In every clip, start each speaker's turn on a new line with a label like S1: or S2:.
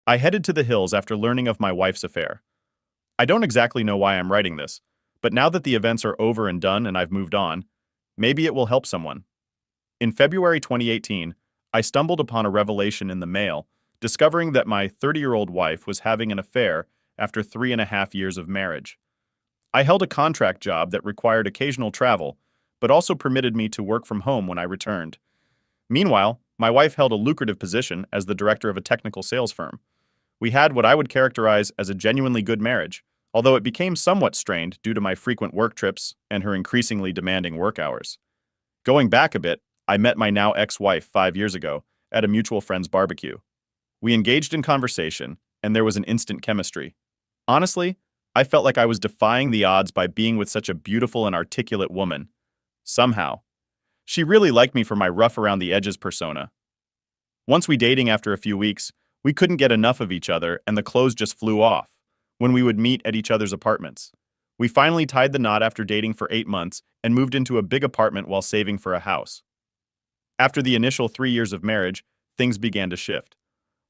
S1: I headed to the hills after learning of my wife's affair. I don't exactly know why I'm writing this, but now that the events are over and done and I've moved on, maybe it will help someone. In February 2018, I stumbled upon a revelation in the mail, discovering that my 30-year-old wife was having an affair after 3.5 years of marriage. I held a contract job that required occasional travel, but also permitted me to work from home when I returned. Meanwhile, my wife held a lucrative position as the director of a technical sales firm. We had what I would characterize as a genuinely good marriage, although it became somewhat strained due to my frequent work trips and her increasingly demanding work hours. Going back a bit, I met my now ex-wife 5 years ago at a mutual friend's barbecue. We engaged in conversation, and there was an instant chemistry. Honestly, I felt like I was defying the odds by being with such a beautiful and articulate woman. Somehow. She really liked me for my rough around the edges persona. Once we dating after a few weeks, we couldn't get enough of each other and the clothes just flew off when we would meet at each other's apartments. We finally tied the knot after dating for 8 months and moved into a big apartment while saving for a house. After the initial 3 years of marriage, things began to shift.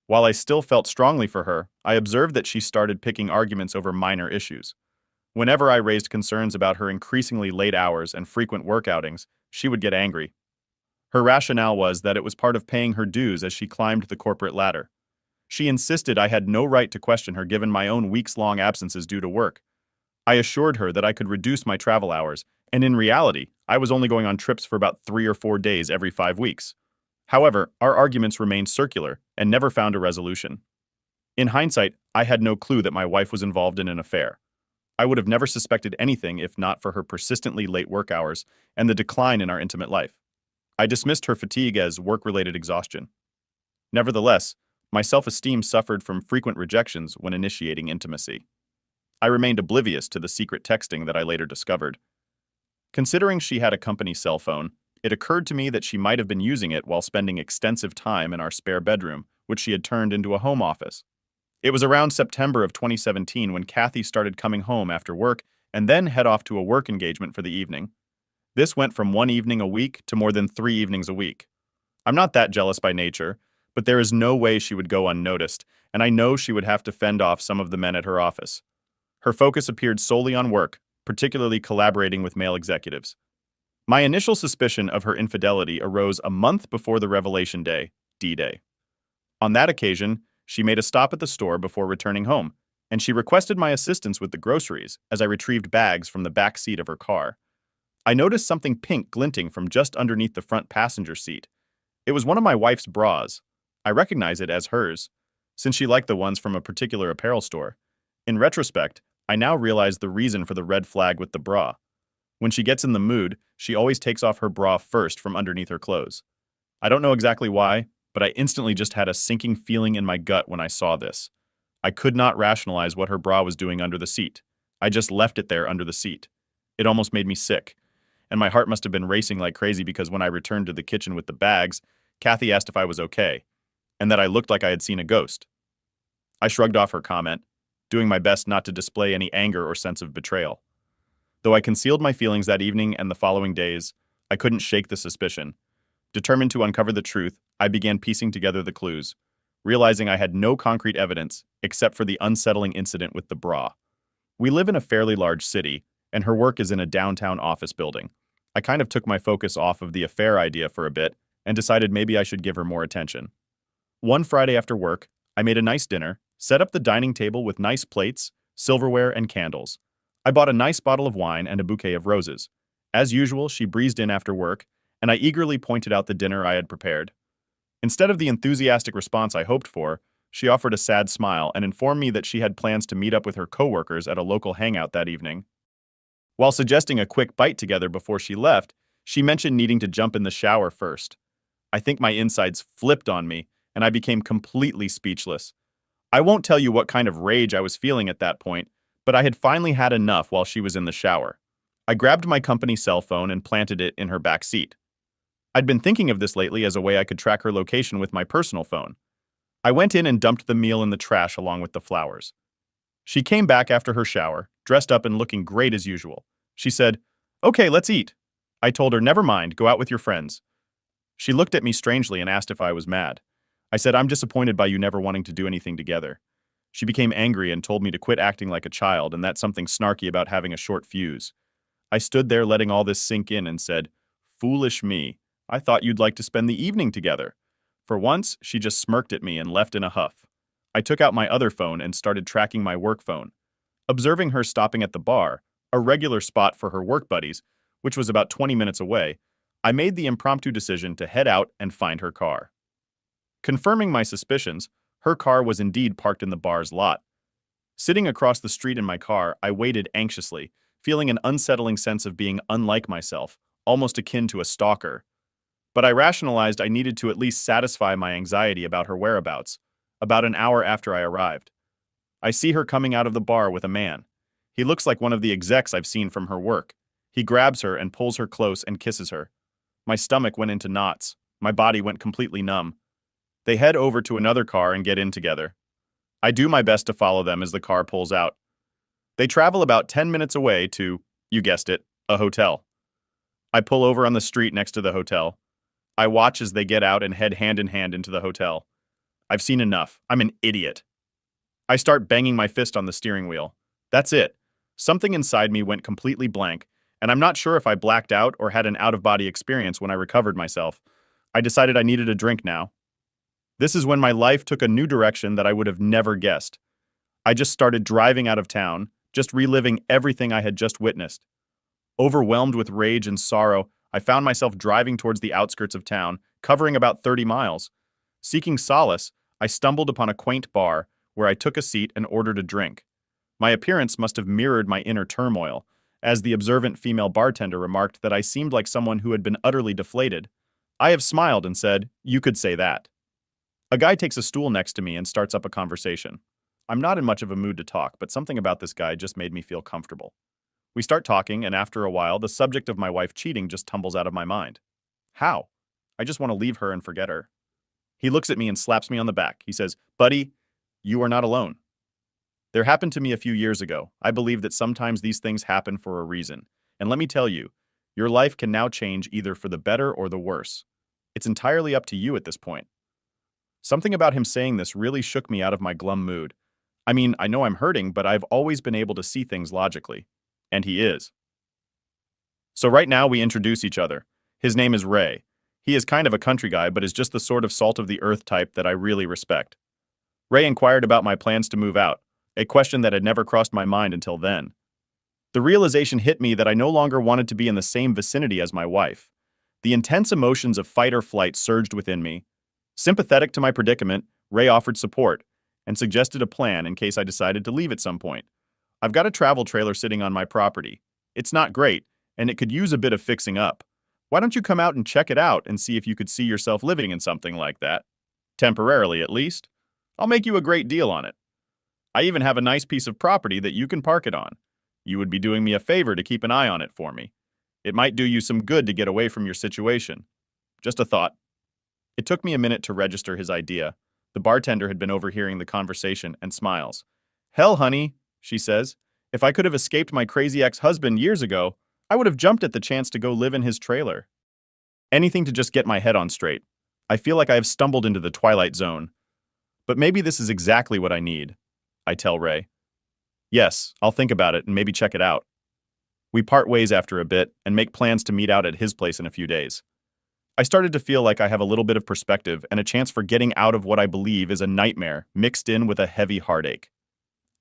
S1: While I still felt strongly for her, I observed that she started picking arguments over minor issues. Whenever I raised concerns about her increasingly late hours and frequent work outings, she would get angry. Her rationale was that it was part of paying her dues as she climbed the corporate ladder. She insisted I had no right to question her given my own weeks-long absences due to work. I assured her that I could reduce my travel hours, and in reality, I was only going on trips for about 3 or 4 days every 5 weeks. However, our arguments remained circular and never found a resolution. In hindsight, I had no clue that my wife was involved in an affair. I would have never suspected anything if not for her persistently late work hours and the decline in our intimate life. I dismissed her fatigue as work-related exhaustion. Nevertheless, my self-esteem suffered from frequent rejections when initiating intimacy. I remained oblivious to the secret texting that I later discovered. Considering she had a company cell phone, it occurred to me that she might have been using it while spending extensive time in our spare bedroom, which she had turned into a home office. It was around September of 2017 when Kathy started coming home after work and then head off to a work engagement for the evening. This went from one evening a week to more than 3 evenings a week. I'm not that jealous by nature, but there is no way she would go unnoticed, and I know she would have to fend off some of the men at her office. Her focus appeared solely on work, particularly collaborating with male executives. My initial suspicion of her infidelity arose a month before the revelation day, D-Day. On that occasion, she made a stop at the store before returning home, and she requested my assistance with the groceries as I retrieved bags from the back seat of her car. I noticed something pink glinting from just underneath the front passenger seat. It was one of my wife's bras. I recognize it as hers, since she liked the ones from a particular apparel store. In retrospect, I now realize the reason for the red flag with the bra. When she gets in the mood, she always takes off her bra first from underneath her clothes. I don't know exactly why, but I instantly just had a sinking feeling in my gut when I saw this. I could not rationalize what her bra was doing under the seat. I just left it there under the seat. It almost made me sick. And my heart must have been racing like crazy because when I returned to the kitchen with the bags, Kathy asked if I was okay, and that I looked like I had seen a ghost. I shrugged off her comment, doing my best not to display any anger or sense of betrayal. Though I concealed my feelings that evening and the following days, I couldn't shake the suspicion. Determined to uncover the truth, I began piecing together the clues, realizing I had no concrete evidence except for the unsettling incident with the bra. We live in a fairly large city, and her work is in a downtown office building. I kind of took my focus off of the affair idea for a bit and decided maybe I should give her more attention. One Friday after work, I made a nice dinner, set up the dining table with nice plates, silverware, and candles. I bought a nice bottle of wine and a bouquet of roses. As usual, she breezed in after work, and I eagerly pointed out the dinner I had prepared. Instead of the enthusiastic response I hoped for, she offered a sad smile and informed me that she had plans to meet up with her coworkers at a local hangout that evening. While suggesting a quick bite together before she left, she mentioned needing to jump in the shower first. I think my insides flipped on me, and I became completely speechless. I won't tell you what kind of rage I was feeling at that point, but I had finally had enough while she was in the shower. I grabbed my company cell phone and planted it in her back seat. I'd been thinking of this lately as a way I could track her location with my personal phone. I went in and dumped the meal in the trash along with the flowers. She came back after her shower, dressed up and looking great as usual. She said, "Okay, let's eat." I told her, "Never mind, go out with your friends." She looked at me strangely and asked if I was mad. I said, I'm disappointed by you never wanting to do anything together. She became angry and told me to quit acting like a child, and that's something snarky about having a short fuse. I stood there letting all this sink in and said, foolish me. I thought you'd like to spend the evening together. For once, she just smirked at me and left in a huff. I took out my other phone and started tracking my work phone. Observing her stopping at the bar, a regular spot for her work buddies, which was about 20 minutes away, I made the impromptu decision to head out and find her car. Confirming my suspicions, her car was indeed parked in the bar's lot. Sitting across the street in my car, I waited anxiously, feeling an unsettling sense of being unlike myself, almost akin to a stalker. But I rationalized I needed to at least satisfy my anxiety about her whereabouts. About an hour after I arrived, I see her coming out of the bar with a man. He looks like one of the execs I've seen from her work. He grabs her and pulls her close and kisses her. My stomach went into knots. My body went completely numb. They head over to another car and get in together. I do my best to follow them as the car pulls out. They travel about 10 minutes away to, you guessed it, a hotel. I pull over on the street next to the hotel. I watch as they get out and head hand in hand into the hotel. I've seen enough. I'm an idiot. I start banging my fist on the steering wheel. That's it. Something inside me went completely blank, and I'm not sure if I blacked out or had an out-of-body experience when I recovered myself. I decided I needed a drink now. This is when my life took a new direction that I would have never guessed. I just started driving out of town, just reliving everything I had just witnessed. Overwhelmed with rage and sorrow, I found myself driving towards the outskirts of town, covering about 30 miles. Seeking solace, I stumbled upon a quaint bar where I took a seat and ordered a drink. My appearance must have mirrored my inner turmoil, as the observant female bartender remarked that I seemed like someone who had been utterly deflated. I have smiled and said, "You could say that." A guy takes a stool next to me and starts up a conversation. I'm not in much of a mood to talk, but something about this guy just made me feel comfortable. We start talking, and after a while, the subject of my wife cheating just tumbles out of my mind. How? I just want to leave her and forget her. He looks at me and slaps me on the back. He says, "Buddy, you are not alone." There happened to me a few years ago. I believe that sometimes these things happen for a reason. And let me tell you, your life can now change either for the better or the worse. It's entirely up to you at this point. Something about him saying this really shook me out of my glum mood. I mean, I know I'm hurting, but I've always been able to see things logically. And he is. So right now we introduce each other. His name is Ray. He is kind of a country guy, but is just the sort of salt-of-the-earth type that I really respect. Ray inquired about my plans to move out, a question that had never crossed my mind until then. The realization hit me that I no longer wanted to be in the same vicinity as my wife. The intense emotions of fight or flight surged within me. Sympathetic to my predicament, Ray offered support and suggested a plan in case I decided to leave at some point. I've got a travel trailer sitting on my property. It's not great, and it could use a bit of fixing up. Why don't you come out and check it out and see if you could see yourself living in something like that? Temporarily, at least. I'll make you a great deal on it. I even have a nice piece of property that you can park it on. You would be doing me a favor to keep an eye on it for me. It might do you some good to get away from your situation. Just a thought. It took me a minute to register his idea. The bartender had been overhearing the conversation and smiles. "Hell, honey," she says. "If I could have escaped my crazy ex-husband years ago, I would have jumped at the chance to go live in his trailer. Anything to just get my head on straight. I feel like I have stumbled into the twilight zone. But maybe this is exactly what I need," I tell Ray. "Yes, I'll think about it and maybe check it out." We part ways after a bit and make plans to meet out at his place in a few days. I started to feel like I have a little bit of perspective and a chance for getting out of what I believe is a nightmare mixed in with a heavy heartache.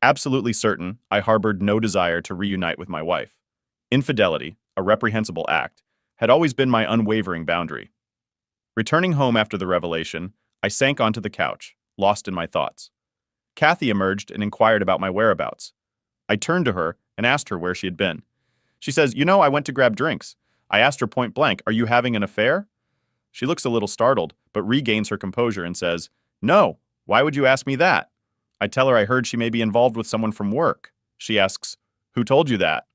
S1: Absolutely certain, I harbored no desire to reunite with my wife. Infidelity, a reprehensible act, had always been my unwavering boundary. Returning home after the revelation, I sank onto the couch, lost in my thoughts. Kathy emerged and inquired about my whereabouts. I turned to her and asked her where she had been. She says, I went to grab drinks. I asked her point blank, "Are you having an affair?" She looks a little startled, but regains her composure and says, "No, why would you ask me that?" I tell her I heard she may be involved with someone from work. She asks, "Who told you that?"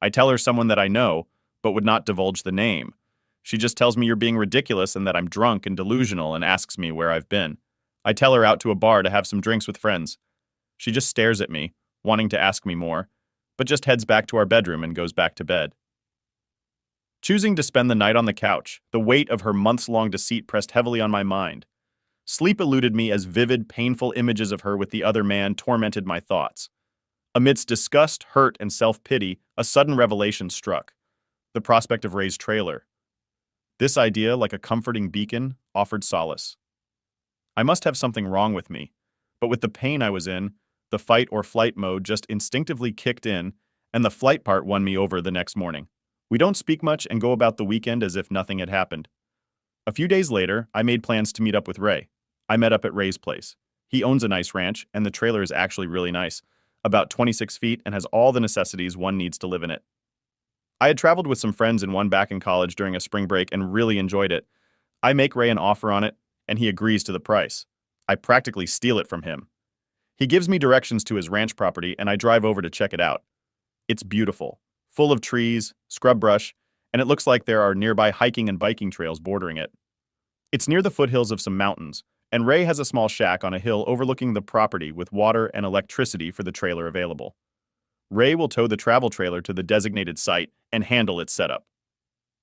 S1: I tell her someone that I know, but would not divulge the name. She just tells me you're being ridiculous and that I'm drunk and delusional and asks me where I've been. I tell her out to a bar to have some drinks with friends. She just stares at me, wanting to ask me more, but just heads back to our bedroom and goes back to bed. Choosing to spend the night on the couch, the weight of her months-long deceit pressed heavily on my mind. Sleep eluded me as vivid, painful images of her with the other man tormented my thoughts. Amidst disgust, hurt, and self-pity, a sudden revelation struck. The prospect of Ray's trailer. This idea, like a comforting beacon, offered solace. I must have something wrong with me, but with the pain I was in, the fight or flight mode just instinctively kicked in, and the flight part won me over the next morning. We don't speak much and go about the weekend as if nothing had happened. A few days later, I made plans to meet up with Ray. I met up at Ray's place. He owns a nice ranch, and the trailer is actually really nice, about 26 feet and has all the necessities one needs to live in it. I had traveled with some friends and one back in college during a spring break and really enjoyed it. I make Ray an offer on it, and he agrees to the price. I practically steal it from him. He gives me directions to his ranch property, and I drive over to check it out. It's beautiful, full of trees, scrub brush, and it looks like there are nearby hiking and biking trails bordering it. It's near the foothills of some mountains, and Ray has a small shack on a hill overlooking the property with water and electricity for the trailer available. Ray will tow the travel trailer to the designated site and handle its setup.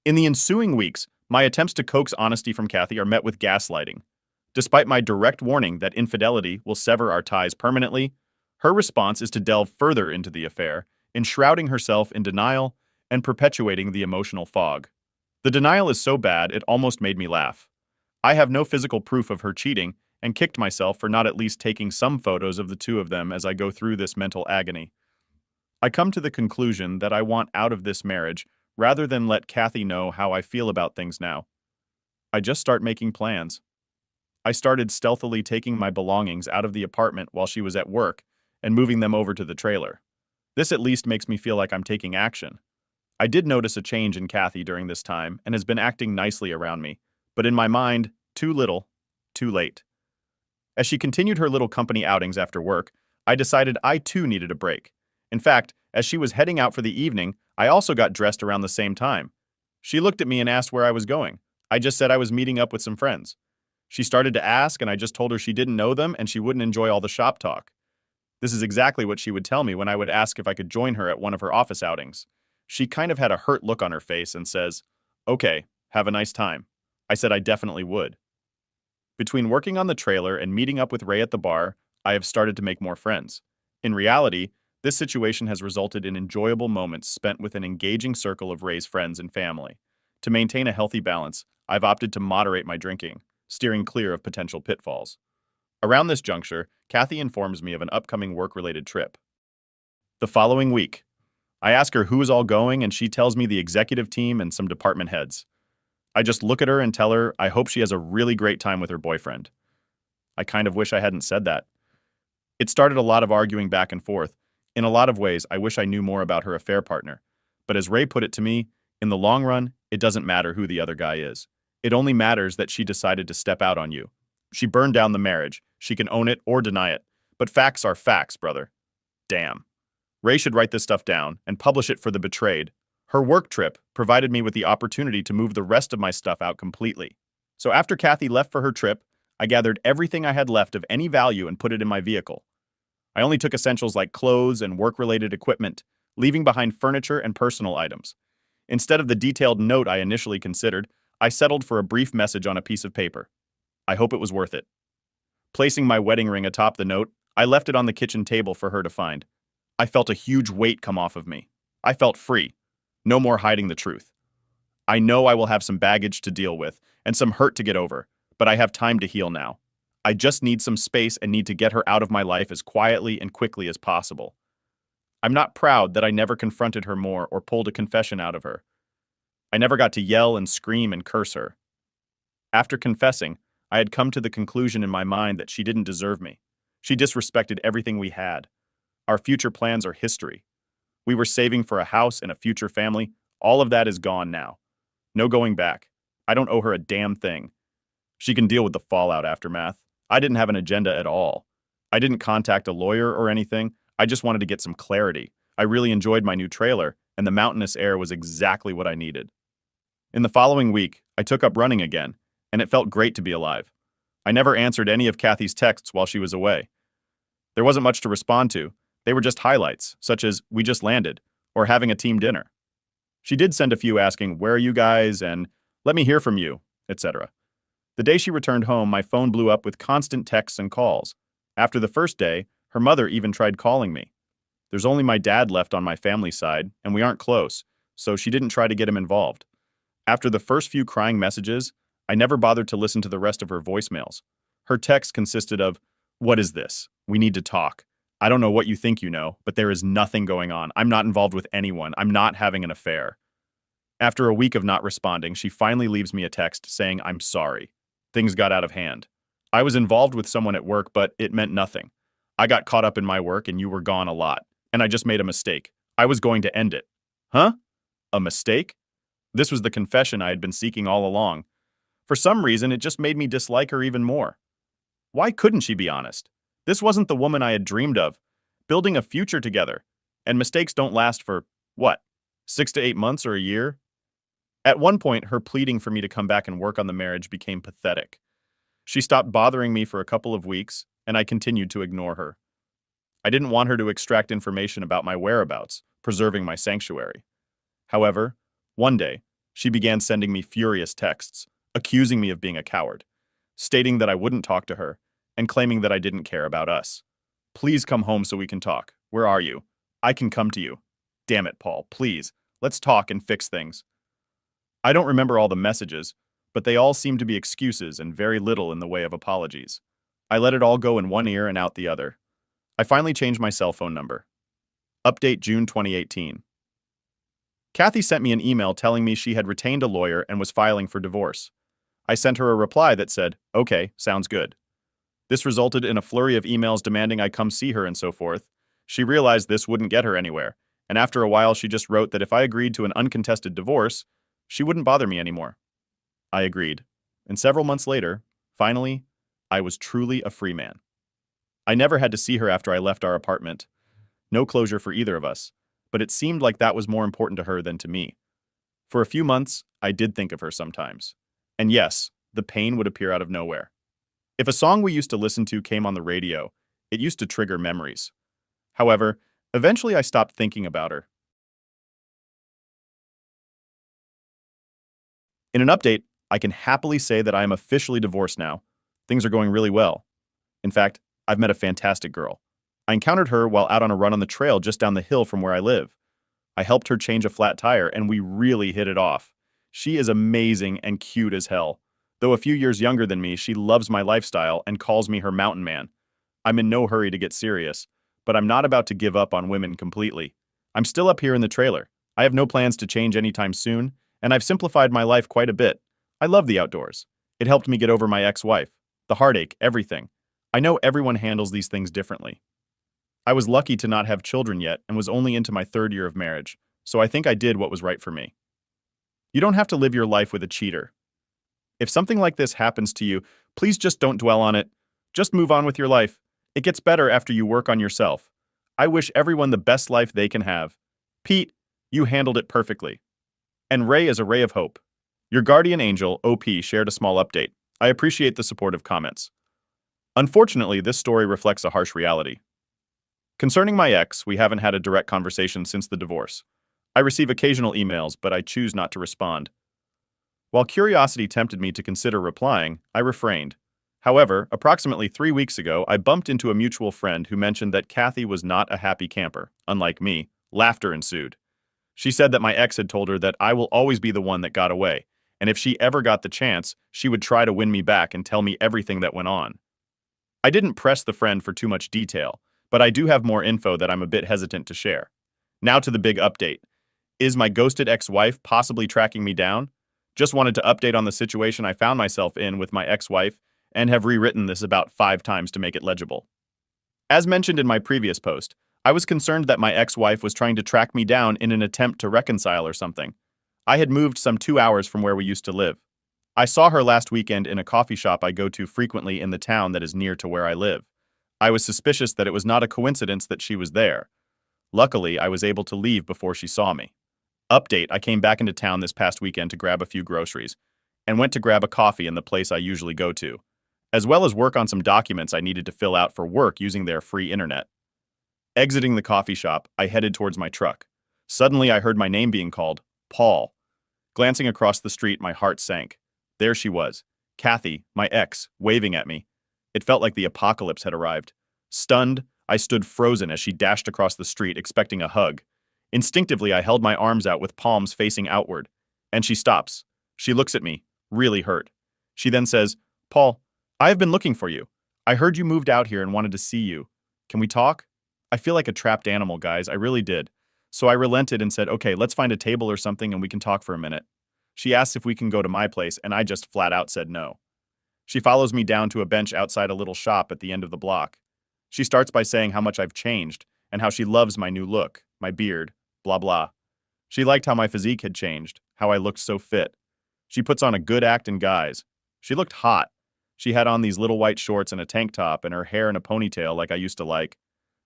S1: In the ensuing weeks, my attempts to coax honesty from Kathy are met with gaslighting. Despite my direct warning that infidelity will sever our ties permanently, her response is to delve further into the affair, enshrouding herself in denial and perpetuating the emotional fog. The denial is so bad it almost made me laugh. I have no physical proof of her cheating and kicked myself for not at least taking some photos of the two of them as I go through this mental agony. I come to the conclusion that I want out of this marriage rather than let Kathy know how I feel about things now. I just start making plans. I started stealthily taking my belongings out of the apartment while she was at work and moving them over to the trailer. This at least makes me feel like I'm taking action. I did notice a change in Kathy during this time and has been acting nicely around me, but in my mind, too little, too late. As she continued her little company outings after work, I decided I too needed a break. In fact, as she was heading out for the evening, I also got dressed around the same time. She looked at me and asked where I was going. I just said I was meeting up with some friends. She started to ask, and I just told her she didn't know them and she wouldn't enjoy all the shop talk. This is exactly what she would tell me when I would ask if I could join her at one of her office outings. She kind of had a hurt look on her face and says, "Okay, have a nice time." I said I definitely would. Between working on the trailer and meeting up with Ray at the bar, I have started to make more friends. In reality, this situation has resulted in enjoyable moments spent with an engaging circle of Ray's friends and family. To maintain a healthy balance, I've opted to moderate my drinking, steering clear of potential pitfalls. Around this juncture, Kathy informs me of an upcoming work-related trip. The following week, I ask her who is all going and she tells me the executive team and some department heads. I just look at her and tell her I hope she has a really great time with her boyfriend. I kind of wish I hadn't said that. It started a lot of arguing back and forth. In a lot of ways, I wish I knew more about her affair partner. But as Ray put it to me, in the long run, it doesn't matter who the other guy is. It only matters that she decided to step out on you. She burned down the marriage. She can own it or deny it. But facts are facts, brother. Damn. Ray should write this stuff down and publish it for the betrayed. Her work trip provided me with the opportunity to move the rest of my stuff out completely. So after Kathy left for her trip, I gathered everything I had left of any value and put it in my vehicle. I only took essentials like clothes and work-related equipment, leaving behind furniture and personal items. Instead of the detailed note I initially considered, I settled for a brief message on a piece of paper. I hope it was worth it. Placing my wedding ring atop the note, I left it on the kitchen table for her to find. I felt a huge weight come off of me. I felt free. No more hiding the truth. I know I will have some baggage to deal with and some hurt to get over, but I have time to heal now. I just need some space and need to get her out of my life as quietly and quickly as possible. I'm not proud that I never confronted her more or pulled a confession out of her. I never got to yell and scream and curse her. After confessing, I had come to the conclusion in my mind that she didn't deserve me. She disrespected everything we had. Our future plans are history. We were saving for a house and a future family. All of that is gone now. No going back. I don't owe her a damn thing. She can deal with the fallout aftermath. I didn't have an agenda at all. I didn't contact a lawyer or anything. I just wanted to get some clarity. I really enjoyed my new trailer, and the mountainous air was exactly what I needed. In the following week, I took up running again, and it felt great to be alive. I never answered any of Kathy's texts while she was away. There wasn't much to respond to. They were just highlights, such as "we just landed" or "having a team dinner." She did send a few asking "where are you guys" and "let me hear from you," etc. The day she returned home, my phone blew up with constant texts and calls. After the first day, her mother even tried calling me. There's only my dad left on my family side, and we aren't close, so she didn't try to get him involved. After the first few crying messages, I never bothered to listen to the rest of her voicemails. Her text consisted of, "What is this? We need to talk. I don't know what you think you know, but there is nothing going on. I'm not involved with anyone. I'm not having an affair." After a week of not responding, she finally leaves me a text saying, "I'm sorry. Things got out of hand. I was involved with someone at work, but it meant nothing. I got caught up in my work and you were gone a lot, and I just made a mistake. I was going to end it." Huh? A mistake? This was the confession I had been seeking all along. For some reason, it just made me dislike her even more. Why couldn't she be honest? This wasn't the woman I had dreamed of, building a future together. And mistakes don't last for, what, 6 to 8 months or a year? At one point, her pleading for me to come back and work on the marriage became pathetic. She stopped bothering me for a couple of weeks, and I continued to ignore her. I didn't want her to extract information about my whereabouts, preserving my sanctuary. However, one day, she began sending me furious texts, accusing me of being a coward, stating that I wouldn't talk to her, and claiming that I didn't care about us. "Please come home so we can talk. Where are you? I can come to you. Damn it, Paul, please. Let's talk and fix things." I don't remember all the messages, but they all seemed to be excuses and very little in the way of apologies. I let it all go in one ear and out the other. I finally changed my cell phone number. Update June 2018. Kathy sent me an email telling me she had retained a lawyer and was filing for divorce. I sent her a reply that said, "Okay, sounds good." This resulted in a flurry of emails demanding I come see her and so forth. She realized this wouldn't get her anywhere, and after a while she just wrote that if I agreed to an uncontested divorce, she wouldn't bother me anymore. I agreed, and several months later, finally, I was truly a free man. I never had to see her after I left our apartment. No closure for either of us, but it seemed like that was more important to her than to me. For a few months, I did think of her sometimes. And yes, the pain would appear out of nowhere. If a song we used to listen to came on the radio, it used to trigger memories. However, eventually I stopped thinking about her. In an update, I can happily say that I am officially divorced now. Things are going really well. In fact, I've met a fantastic girl. I encountered her while out on a run on the trail just down the hill from where I live. I helped her change a flat tire, and we really hit it off. She is amazing and cute as hell. Though a few years younger than me, she loves my lifestyle and calls me her mountain man. I'm in no hurry to get serious, but I'm not about to give up on women completely. I'm still up here in the trailer. I have no plans to change anytime soon, and I've simplified my life quite a bit. I love the outdoors. It helped me get over my ex-wife, the heartache, everything. I know everyone handles these things differently. I was lucky to not have children yet and was only into my 3rd year of marriage, so I think I did what was right for me. You don't have to live your life with a cheater. If something like this happens to you, please just don't dwell on it. Just move on with your life. It gets better after you work on yourself. I wish everyone the best life they can have. Pete, you handled it perfectly. And Ray is a ray of hope. Your guardian angel, OP, shared a small update. I appreciate the supportive comments. Unfortunately, this story reflects a harsh reality. Concerning my ex, we haven't had a direct conversation since the divorce. I receive occasional emails, but I choose not to respond. While curiosity tempted me to consider replying, I refrained. However, approximately 3 weeks ago, I bumped into a mutual friend who mentioned that Kathy was not a happy camper. Unlike me, laughter ensued. She said that my ex had told her that I will always be the one that got away, and if she ever got the chance, she would try to win me back and tell me everything that went on. I didn't press the friend for too much detail, but I do have more info that I'm a bit hesitant to share. Now to the big update. Is my ghosted ex-wife possibly tracking me down? Just wanted to update on the situation I found myself in with my ex-wife and have rewritten this about 5 times to make it legible. As mentioned in my previous post, I was concerned that my ex-wife was trying to track me down in an attempt to reconcile or something. I had moved some 2 hours from where we used to live. I saw her last weekend in a coffee shop I go to frequently in the town that is near to where I live. I was suspicious that it was not a coincidence that she was there. Luckily, I was able to leave before she saw me. Update, I came back into town this past weekend to grab a few groceries, and went to grab a coffee in the place I usually go to, as well as work on some documents I needed to fill out for work using their free internet. Exiting the coffee shop, I headed towards my truck. Suddenly, I heard my name being called, Paul. Glancing across the street, my heart sank. There she was, Kathy, my ex, waving at me. It felt like the apocalypse had arrived. Stunned, I stood frozen as she dashed across the street, expecting a hug. Instinctively, I held my arms out with palms facing outward. And she stops. She looks at me, really hurt. She then says, "Paul, I have been looking for you. I heard you moved out here and wanted to see you. Can we talk?" I feel like a trapped animal, guys. I really did. So I relented and said, "Okay, let's find a table or something and we can talk for a minute." She asks if we can go to my place, and I just flat out said no. She follows me down to a bench outside a little shop at the end of the block. She starts by saying how much I've changed and how she loves my new look, my beard, blah blah. She liked how my physique had changed, how I looked so fit. She puts on a good act in guys. She looked hot. She had on these little white shorts and a tank top and her hair in a ponytail like I used to like.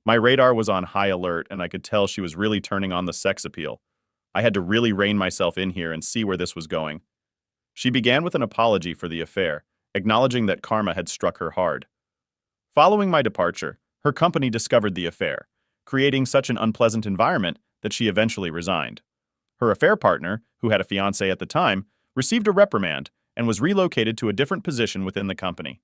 S1: My radar was on high alert and I could tell she was really turning on the sex appeal. I had to really rein myself in here and see where this was going. She began with an apology for the affair, acknowledging that karma had struck her hard. Following my departure, her company discovered the affair, creating such an unpleasant environment that she eventually resigned. Her affair partner, who had a fiancé at the time, received a reprimand and was relocated to a different position within the company.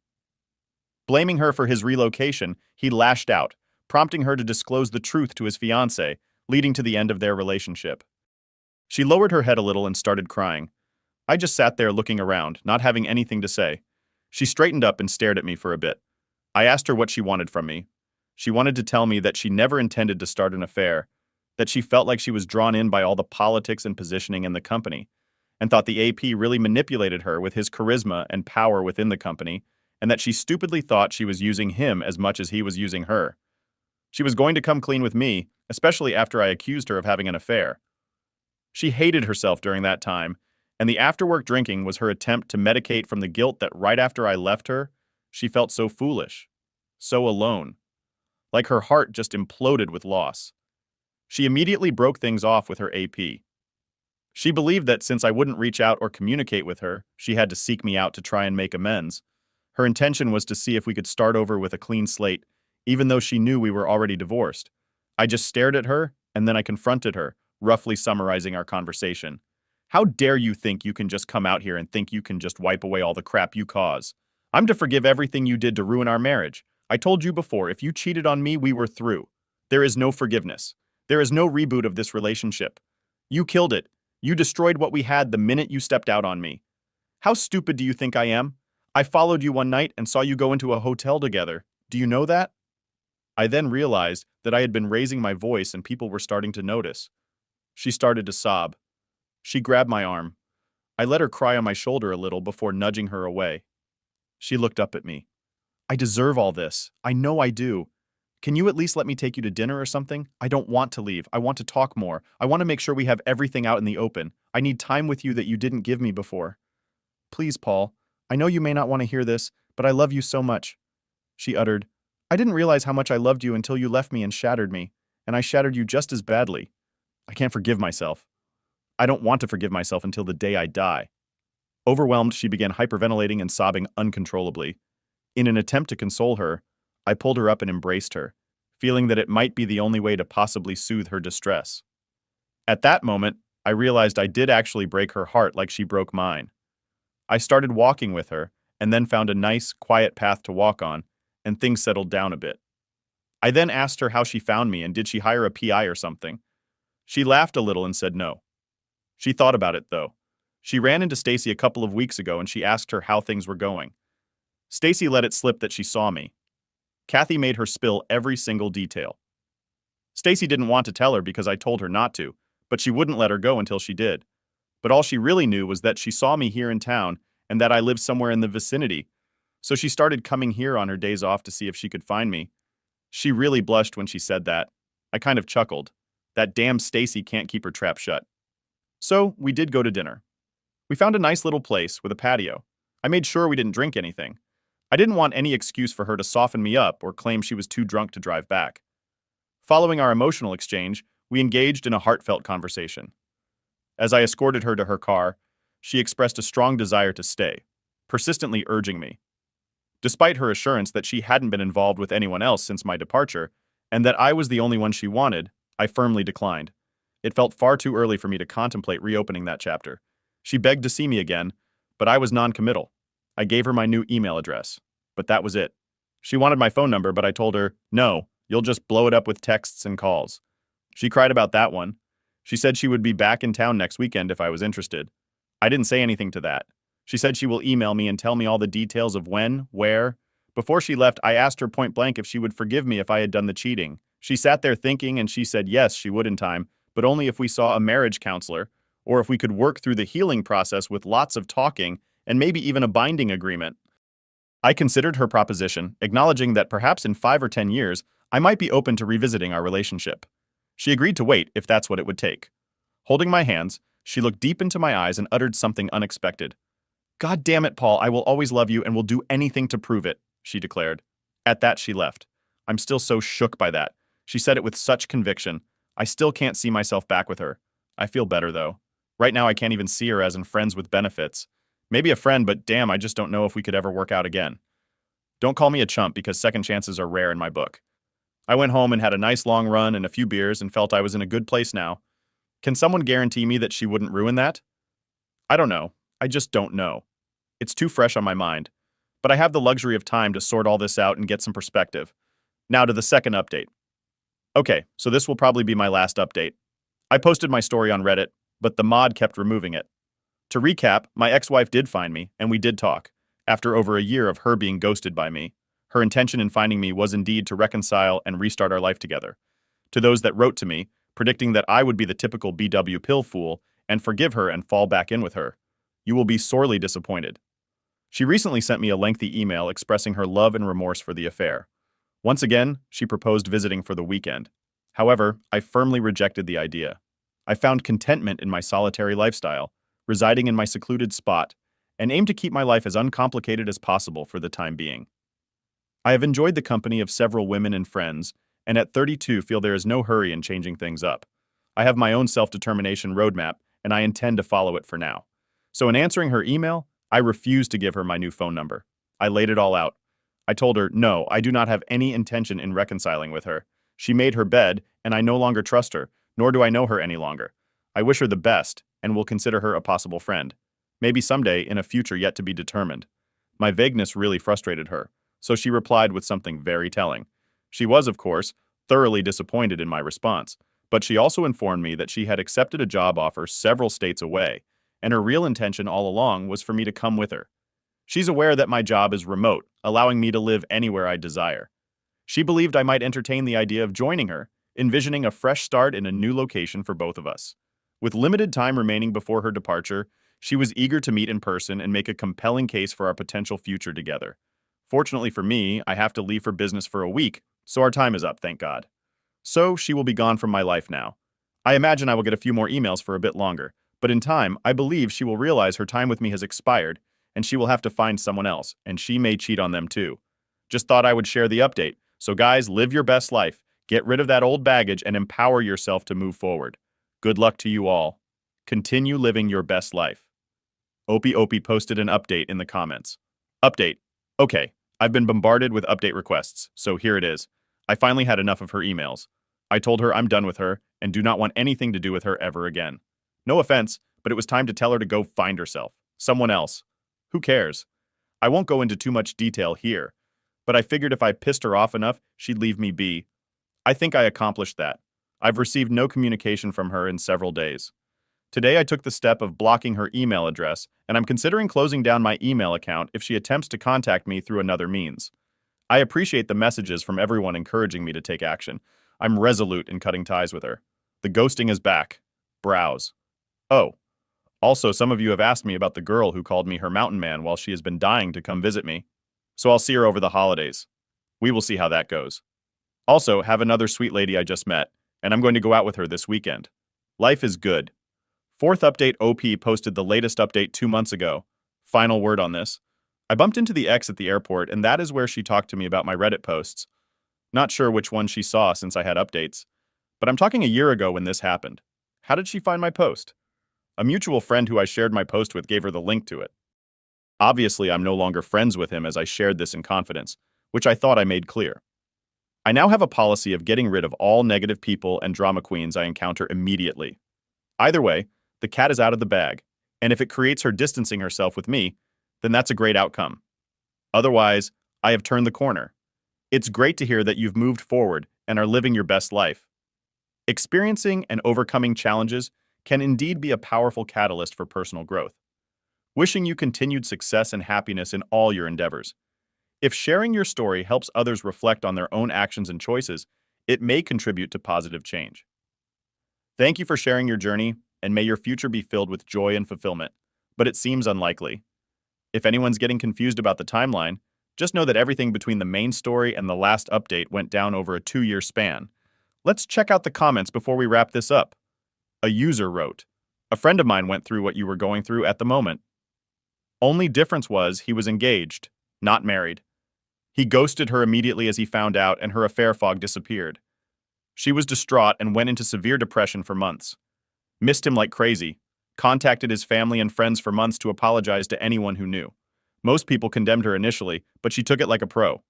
S1: Blaming her for his relocation, he lashed out, prompting her to disclose the truth to his fiancé, leading to the end of their relationship. She lowered her head a little and started crying. I just sat there looking around, not having anything to say. She straightened up and stared at me for a bit. I asked her what she wanted from me. She wanted to tell me that she never intended to start an affair, that she felt like she was drawn in by all the politics and positioning in the company, and thought the AP really manipulated her with his charisma and power within the company, and that she stupidly thought she was using him as much as he was using her. She was going to come clean with me, especially after I accused her of having an affair. She hated herself during that time, and the after-work drinking was her attempt to medicate from the guilt that right after I left her, she felt so foolish, so alone. Like her heart just imploded with loss. She immediately broke things off with her AP. She believed that since I wouldn't reach out or communicate with her, she had to seek me out to try and make amends. Her intention was to see if we could start over with a clean slate, even though she knew we were already divorced. I just stared at her, and then I confronted her, roughly summarizing our conversation. "How dare you think you can just come out here and think you can just wipe away all the crap you cause? I'm to forgive everything you did to ruin our marriage. I told you before, if you cheated on me, we were through. There is no forgiveness. There is no reboot of this relationship. You killed it. You destroyed what we had the minute you stepped out on me. How stupid do you think I am? I followed you one night and saw you go into a hotel together. Do you know that?" I then realized that I had been raising my voice and people were starting to notice. She started to sob. She grabbed my arm. I let her cry on my shoulder a little before nudging her away. She looked up at me. "I deserve all this. I know I do. Can you at least let me take you to dinner or something? I don't want to leave. I want to talk more. I want to make sure we have everything out in the open. I need time with you that you didn't give me before. Please, Paul. I know you may not want to hear this, but I love you so much." She uttered, "I didn't realize how much I loved you until you left me and shattered me, and I shattered you just as badly. I can't forgive myself. I don't want to forgive myself until the day I die." Overwhelmed, she began hyperventilating and sobbing uncontrollably. In an attempt to console her, I pulled her up and embraced her, feeling that it might be the only way to possibly soothe her distress. At that moment, I realized I did actually break her heart like she broke mine. I started walking with her, and then found a nice, quiet path to walk on, and things settled down a bit. I then asked her how she found me and did she hire a PI or something. She laughed a little and said no. She thought about it, though. She ran into Stacy a couple of weeks ago and she asked her how things were going. Stacy let it slip that she saw me. Kathy made her spill every single detail. Stacy didn't want to tell her because I told her not to, but she wouldn't let her go until she did. But all she really knew was that she saw me here in town and that I lived somewhere in the vicinity. So she started coming here on her days off to see if she could find me. She really blushed when she said that. I kind of chuckled. That damn Stacy can't keep her trap shut. So we did go to dinner. We found a nice little place with a patio. I made sure we didn't drink anything. I didn't want any excuse for her to soften me up or claim she was too drunk to drive back. Following our emotional exchange, we engaged in a heartfelt conversation. As I escorted her to her car, she expressed a strong desire to stay, persistently urging me. Despite her assurance that she hadn't been involved with anyone else since my departure, and that I was the only one she wanted, I firmly declined. It felt far too early for me to contemplate reopening that chapter. She begged to see me again, but I was non-committal. I gave her my new email address. But that was it. She wanted my phone number, but I told her, no, you'll just blow it up with texts and calls. She cried about that one. She said she would be back in town next weekend if I was interested. I didn't say anything to that. She said she will email me and tell me all the details of when, where. Before she left, I asked her point blank if she would forgive me if I had done the cheating. She sat there thinking and she said yes, she would in time, but only if we saw a marriage counselor, or if we could work through the healing process with lots of talking and maybe even a binding agreement. I considered her proposition, acknowledging that perhaps in 5 or 10 years, I might be open to revisiting our relationship. She agreed to wait if that's what it would take. Holding my hands, she looked deep into my eyes and uttered something unexpected. God damn it, Paul, I will always love you and will do anything to prove it, she declared. At that, she left. I'm still so shook by that. She said it with such conviction. I still can't see myself back with her. I feel better, though. Right now, I can't even see her as in friends with benefits. Maybe a friend, but damn, I just don't know if we could ever work out again. Don't call me a chump because second chances are rare in my book. I went home and had a nice long run and a few beers and felt I was in a good place now. Can someone guarantee me that she wouldn't ruin that? I don't know. I just don't know. It's too fresh on my mind. But I have the luxury of time to sort all this out and get some perspective. Now to the second update. Okay, so this will probably be my last update. I posted my story on Reddit, but the mod kept removing it. To recap, my ex-wife did find me, and we did talk, after over a year of her being ghosted by me. Her intention in finding me was indeed to reconcile and restart our life together. To those that wrote to me, predicting that I would be the typical BW pill fool and forgive her and fall back in with her, you will be sorely disappointed. She recently sent me a lengthy email expressing her love and remorse for the affair. Once again, she proposed visiting for the weekend. However, I firmly rejected the idea. I found contentment in my solitary lifestyle, residing in my secluded spot, and aimed to keep my life as uncomplicated as possible for the time being. I have enjoyed the company of several women and friends, and at 32 feel there is no hurry in changing things up. I have my own self-determination roadmap, and I intend to follow it for now. So in answering her email, I refused to give her my new phone number. I laid it all out. I told her, no, I do not have any intention in reconciling with her. She made her bed, and I no longer trust her, nor do I know her any longer. I wish her the best, and will consider her a possible friend. Maybe someday in a future yet to be determined. My vagueness really frustrated her, so she replied with something very telling. She was, of course, thoroughly disappointed in my response, but she also informed me that she had accepted a job offer several states away, and her real intention all along was for me to come with her. She's aware that my job is remote, allowing me to live anywhere I desire. She believed I might entertain the idea of joining her, envisioning a fresh start in a new location for both of us. With limited time remaining before her departure, she was eager to meet in person and make a compelling case for our potential future together. Fortunately for me, I have to leave for business for a week, so our time is up, thank God. So she will be gone from my life now. I imagine I will get a few more emails for a bit longer, but in time, I believe she will realize her time with me has expired, and she will have to find someone else, and she may cheat on them too. Just thought I would share the update. So guys, live your best life, get rid of that old baggage, and empower yourself to move forward. Good luck to you all. Continue living your best life. Opie Opie posted an update in the comments. Update. Okay, I've been bombarded with update requests, so here it is. I finally had enough of her emails. I told her I'm done with her and do not want anything to do with her ever again. No offense, but it was time to tell her to go find herself. Someone else. Who cares? I won't go into too much detail here, but I figured if I pissed her off enough, she'd leave me be. I think I accomplished that. I've received no communication from her in several days. Today I took the step of blocking her email address, and I'm considering closing down my email account if she attempts to contact me through another means. I appreciate the messages from everyone encouraging me to take action. I'm resolute in cutting ties with her. The ghosting is back. Browse. Oh. Also, some of you have asked me about the girl who called me her mountain man while she has been dying to come visit me. So I'll see her over the holidays. We will see how that goes. Also, have another sweet lady I just met, and I'm going to go out with her this weekend. Life is good. Fourth update OP posted the latest update 2 months ago. Final word on this. I bumped into the ex at the airport, and that is where she talked to me about my Reddit posts. Not sure which one she saw since I had updates. But I'm talking a year ago when this happened. How did she find my post? A mutual friend who I shared my post with gave her the link to it. Obviously, I'm no longer friends with him as I shared this in confidence, which I thought I made clear. I now have a policy of getting rid of all negative people and drama queens I encounter immediately. Either way, the cat is out of the bag, and if it creates her distancing herself with me, then that's a great outcome. Otherwise, I have turned the corner. It's great to hear that you've moved forward and are living your best life. Experiencing and overcoming challenges can indeed be a powerful catalyst for personal growth. Wishing you continued success and happiness in all your endeavors. If sharing your story helps others reflect on their own actions and choices, it may contribute to positive change. Thank you for sharing your journey, and may your future be filled with joy and fulfillment, but it seems unlikely. If anyone's getting confused about the timeline, just know that everything between the main story and the last update went down over a 2-year span. Let's check out the comments before we wrap this up. A user wrote, "A friend of mine went through what you were going through at the moment. Only difference was he was engaged, not married. He ghosted her immediately as he found out, and her affair fog disappeared. She was distraught and went into severe depression for months. Missed him like crazy. Contacted his family and friends for months to apologize to anyone who knew. Most people condemned her initially, but she took it like a pro.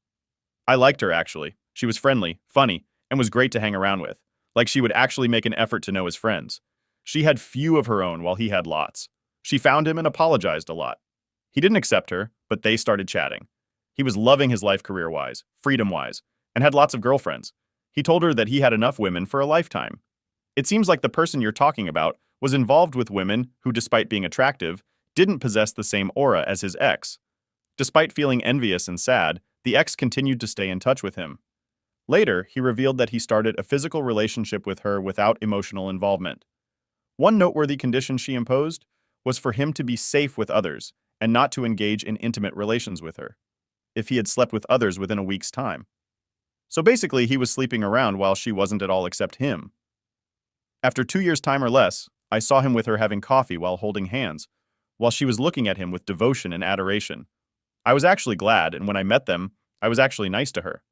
S1: I liked her, actually. She was friendly, funny, and was great to hang around with. Like she would actually make an effort to know his friends. She had few of her own while he had lots. She found him and apologized a lot. He didn't accept her, but they started chatting. He was loving his life career-wise, freedom-wise, and had lots of girlfriends. He told her that he had enough women for a lifetime. It seems like the person you're talking about was involved with women who, despite being attractive, didn't possess the same aura as his ex. Despite feeling envious and sad, the ex continued to stay in touch with him. Later, he revealed that he started a physical relationship with her without emotional involvement. One noteworthy condition she imposed was for him to be safe with others and not to engage in intimate relations with her, if he had slept with others within a week's time. So basically, he was sleeping around while she wasn't at all except him. After 2 years' time or less, I saw him with her having coffee while holding hands, while she was looking at him with devotion and adoration. I was actually glad, and when I met them, I was actually nice to her.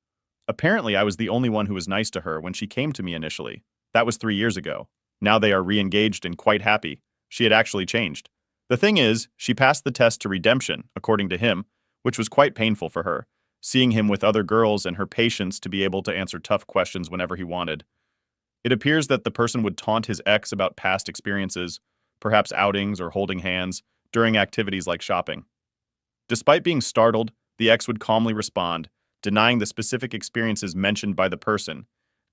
S1: Apparently, I was the only one who was nice to her when she came to me initially. That was 3 years ago. Now they are re-engaged and quite happy. She had actually changed. The thing is, she passed the test to redemption, according to him, which was quite painful for her, seeing him with other girls and her patience to be able to answer tough questions whenever he wanted. It appears that the person would taunt his ex about past experiences, perhaps outings or holding hands, during activities like shopping. Despite being startled, the ex would calmly respond, denying the specific experiences mentioned by the person.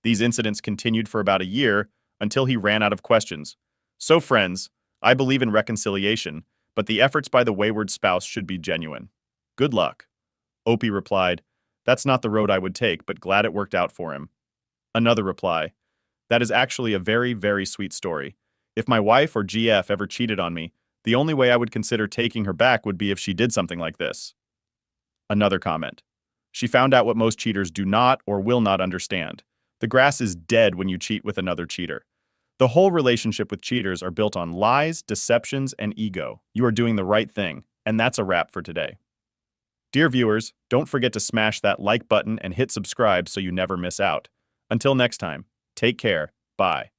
S1: These incidents continued for about a year until he ran out of questions. So friends, I believe in reconciliation, but the efforts by the wayward spouse should be genuine. Good luck. Opie replied, "That's not the road I would take, but glad it worked out for him." Another reply, "That is actually a very, very sweet story. If my wife or GF ever cheated on me, the only way I would consider taking her back would be if she did something like this." Another comment, "She found out what most cheaters do not or will not understand. The grass is dead when you cheat with another cheater. The whole relationship with cheaters are built on lies, deceptions, and ego. You are doing the right thing, and that's a wrap for today." Dear viewers, don't forget to smash that like button and hit subscribe so you never miss out. Until next time, take care. Bye.